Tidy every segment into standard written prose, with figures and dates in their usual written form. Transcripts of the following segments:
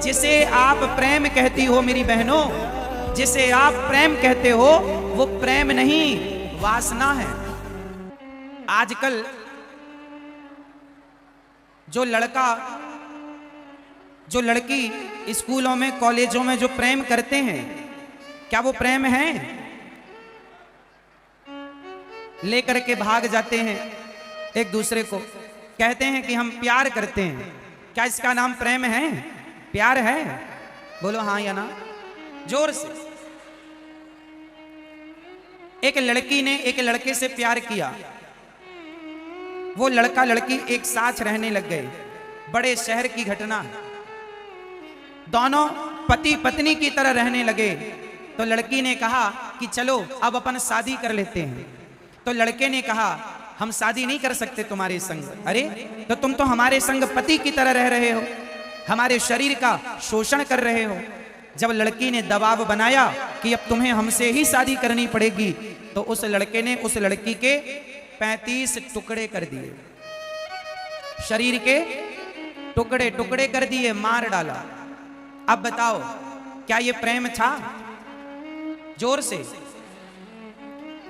जिसे आप प्रेम कहती हो मेरी बहनों, जिसे आप प्रेम कहते हो वो प्रेम नहीं वासना है। आजकल जो लड़का जो लड़की स्कूलों में कॉलेजों में जो प्रेम करते हैं, क्या वो प्रेम है? लेकर के भाग जाते हैं एक दूसरे को, कहते हैं कि हम प्यार करते हैं। क्या इसका नाम प्रेम है? प्यार है? बोलो हाँ या ना, जोर से। एक लड़की ने एक लड़के से प्यार किया, वो लड़का लड़की एक साथ रहने लग गए। बड़े शहर की घटना है, दोनों पति पत्नी की तरह रहने लगे। तो लड़की ने कहा कि चलो अब अपन शादी कर लेते हैं। तो लड़के ने कहा हम शादी नहीं कर सकते तुम्हारे संग। अरे तो तुम तो हमारे संग पति की तरह रह रहे हो, हमारे शरीर का शोषण कर रहे हो। जब लड़की ने दबाव बनाया कि अब तुम्हें हमसे ही शादी करनी पड़ेगी, तो उस लड़के ने उस लड़की के 35 टुकड़े कर दिए, शरीर के टुकड़े टुकड़े कर दिए, मार डाला। अब बताओ क्या ये प्रेम था? जोर से।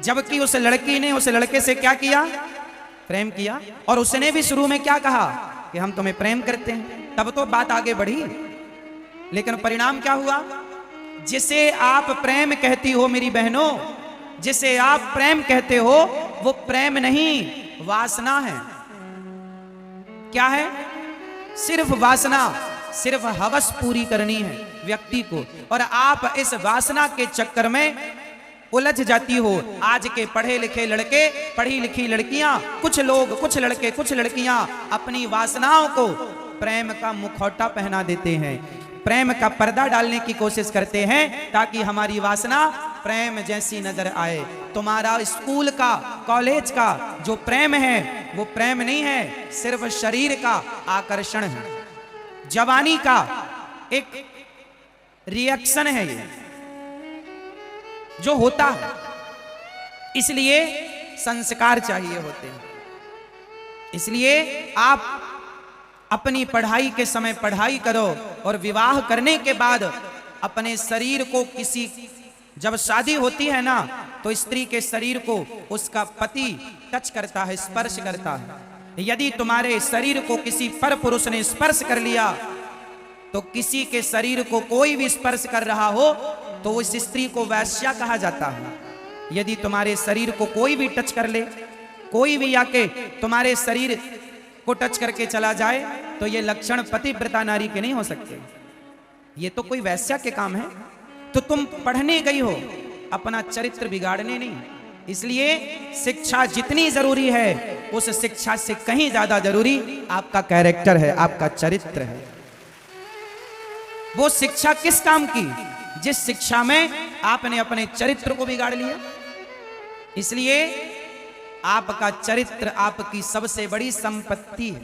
जबकि उस लड़की ने उस लड़के से क्या किया? प्रेम किया। और उसने भी शुरू में क्या कहा कि हम तुम्हें प्रेम करते हैं, तब तो बात आगे बढ़ी। लेकिन परिणाम क्या हुआ? जिसे आप प्रेम कहती हो मेरी बहनों, जिसे आप प्रेम कहते हो वो प्रेम नहीं वासना है। क्या है? सिर्फ वासना, सिर्फ हवस पूरी करनी है व्यक्ति को, और आप इस वासना के चक्कर में उलझ जाती हो। आज के पढ़े लिखे लड़के, पढ़ी लिखी लड़कियां, कुछ लोग, कुछ लड़के, कुछ लड़कियां अपनी वासनाओं को प्रेम का मुखौटा पहना देते हैं, प्रेम का पर्दा डालने की कोशिश करते हैं ताकि हमारी वासना प्रेम जैसी नजर आए। तुम्हारा स्कूल का, कॉलेज का जो प्रेम है वो प्रेम नहीं है, सिर्फ शरीर का आकर्षण है, जवानी का एक रिएक्शन है ये जो होता है। इसलिए संस्कार चाहिए होते हैं। इसलिए आप अपनी पढ़ाई के समय पढ़ाई करो, और विवाह करने के बाद अपने शरीर को किसी, जब शादी होती है ना तो स्त्री के शरीर को उसका पति टच करता है, स्पर्श करता है। यदि तुम्हारे शरीर को किसी पर पुरुष ने स्पर्श कर लिया, तो किसी के शरीर को कोई भी स्पर्श कर रहा हो तो उस स्त्री को वैश्या कहा जाता है। यदि तुम्हारे शरीर को कोई भी टच कर ले, कोई भी आके तुम्हारे शरीर को टच करके चला जाए, तो ये लक्षण पतिव्रता नारी के नहीं हो सकते, ये तो कोई वैश्या के काम है। तो तुम पढ़ने गई हो अपना चरित्र बिगाड़ने नहीं। इसलिए शिक्षा जितनी जरूरी है, उस शिक्षा से कहीं ज्यादा जरूरी आपका कैरेक्टर है, आपका चरित्र है। वो शिक्षा किस काम की? जिस शिक्षा में आपने अपने चरित्र को बिगाड़ लिया। इसलिए आपका चरित्र आपकी सबसे बड़ी संपत्ति है।